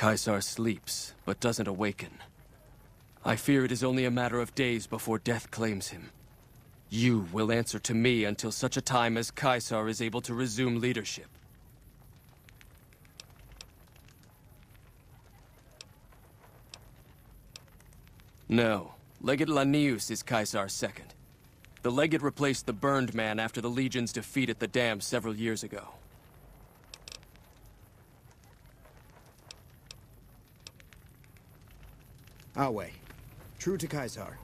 Caesar sleeps, but doesn't awaken. I fear it is only a matter of days before death claims him. You will answer to me until such a time as Caesar is able to resume leadership. No. Legate Lanius is Caesar's second. The Legate replaced the Burned Man after the Legion's defeat at the Dam several years ago. Our way. True to Caesar.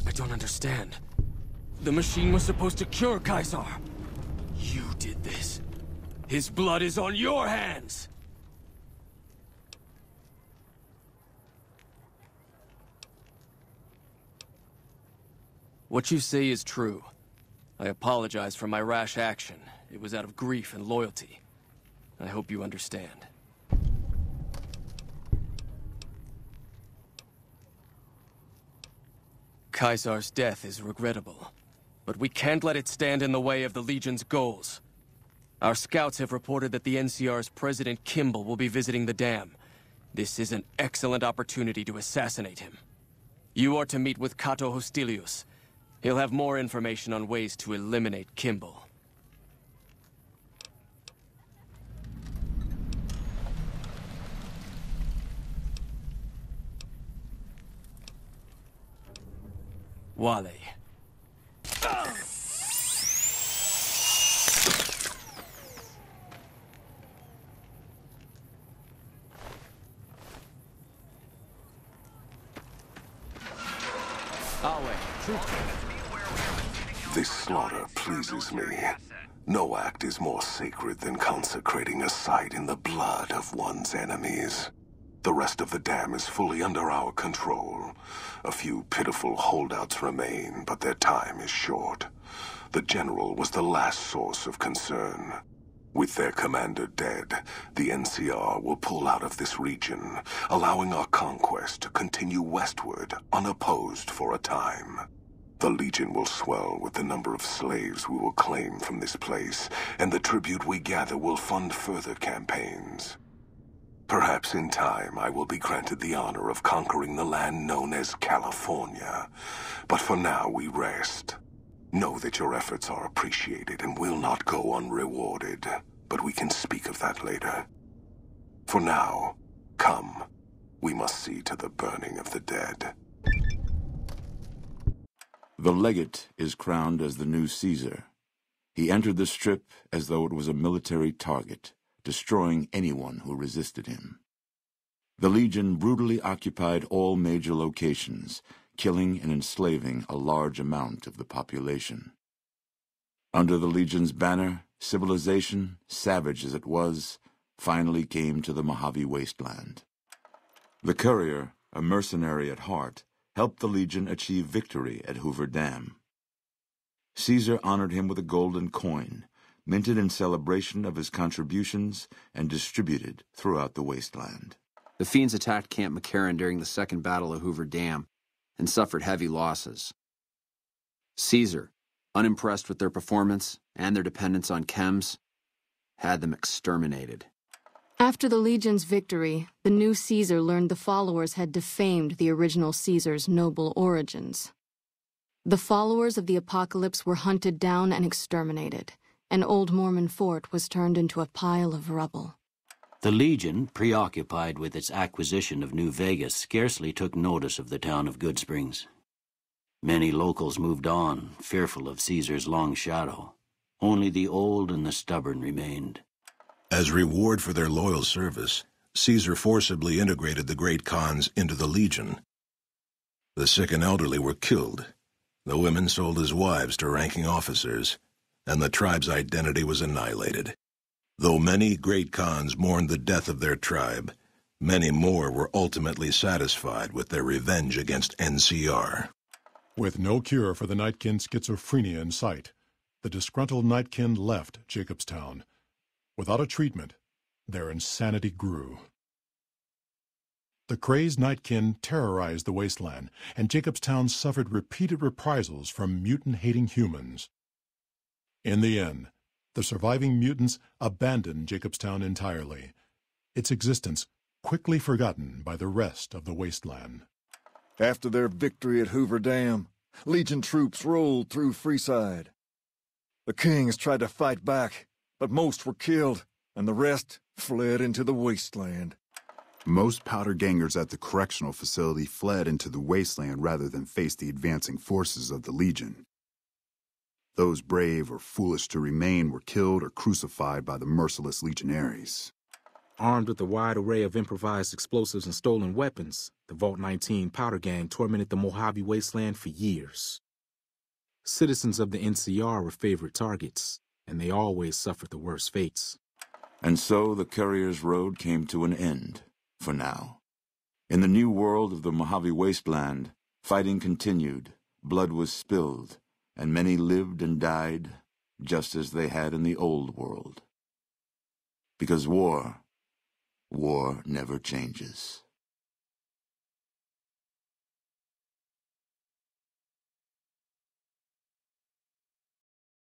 I don't understand. The machine was supposed to cure Caesar. You did this. His blood is on your hands! What you say is true. I apologize for my rash action. It was out of grief and loyalty. I hope you understand. Caesar's death is regrettable, but we can't let it stand in the way of the Legion's goals. Our scouts have reported that the NCR's President Kimball will be visiting the dam. This is an excellent opportunity to assassinate him. You are to meet with Cato Hostilius. He'll have more information on ways to eliminate Kimball. Wale. This slaughter pleases me. No act is more sacred than consecrating a site in the blood of one's enemies. The rest of the dam is fully under our control. A few pitiful holdouts remain, but their time is short. The general was the last source of concern. With their commander dead, the NCR will pull out of this region, allowing our conquest to continue westward unopposed for a time. The Legion will swell with the number of slaves we will claim from this place, and the tribute we gather will fund further campaigns. Perhaps in time I will be granted the honor of conquering the land known as California. But for now we rest. Know that your efforts are appreciated and will not go unrewarded, but we can speak of that later. For now, come. We must see to the burning of the dead. The Legate is crowned as the new Caesar. He entered the Strip as though it was a military target, destroying anyone who resisted him. The Legion brutally occupied all major locations, killing and enslaving a large amount of the population. Under the Legion's banner, civilization, savage as it was, finally came to the Mojave Wasteland. The Courier, a mercenary at heart, helped the Legion achieve victory at Hoover Dam. Caesar honored him with a golden coin, minted in celebration of his contributions and distributed throughout the wasteland. The Fiends attacked Camp McCarran during the Second Battle of Hoover Dam and suffered heavy losses. Caesar, unimpressed with their performance and their dependence on chems, had them exterminated. After the Legion's victory, the new Caesar learned the followers had defamed the original Caesar's noble origins. The followers of the Apocalypse were hunted down and exterminated, and Old Mormon Fort was turned into a pile of rubble. The Legion, preoccupied with its acquisition of New Vegas, scarcely took notice of the town of Goodsprings. Many locals moved on, fearful of Caesar's long shadow. Only the old and the stubborn remained. As reward for their loyal service, Caesar forcibly integrated the great Khans into the Legion. The sick and elderly were killed. The women sold as wives to ranking officers, and the tribe's identity was annihilated. Though many great Khans mourned the death of their tribe, many more were ultimately satisfied with their revenge against NCR. With no cure for the Nightkin schizophrenia in sight, the disgruntled Nightkin left Jacobstown. Without a treatment, their insanity grew. The crazed Nightkin terrorized the wasteland, and Jacobstown suffered repeated reprisals from mutant-hating humans. In the end, the surviving mutants abandoned Jacobstown entirely, its existence quickly forgotten by the rest of the wasteland. After their victory at Hoover Dam, Legion troops rolled through Freeside. The Kings tried to fight back, but most were killed, and the rest fled into the wasteland. Most powder gangers at the correctional facility fled into the wasteland rather than face the advancing forces of the Legion. Those brave or foolish to remain were killed or crucified by the merciless legionaries. Armed with a wide array of improvised explosives and stolen weapons, the Vault 19 powder gang tormented the Mojave wasteland for years. Citizens of the NCR were favorite targets, and they always suffered the worst fates. And so the Courier's Road came to an end, for now. In the new world of the Mojave wasteland, fighting continued, blood was spilled, and many lived and died just as they had in the old world. Because war never changes.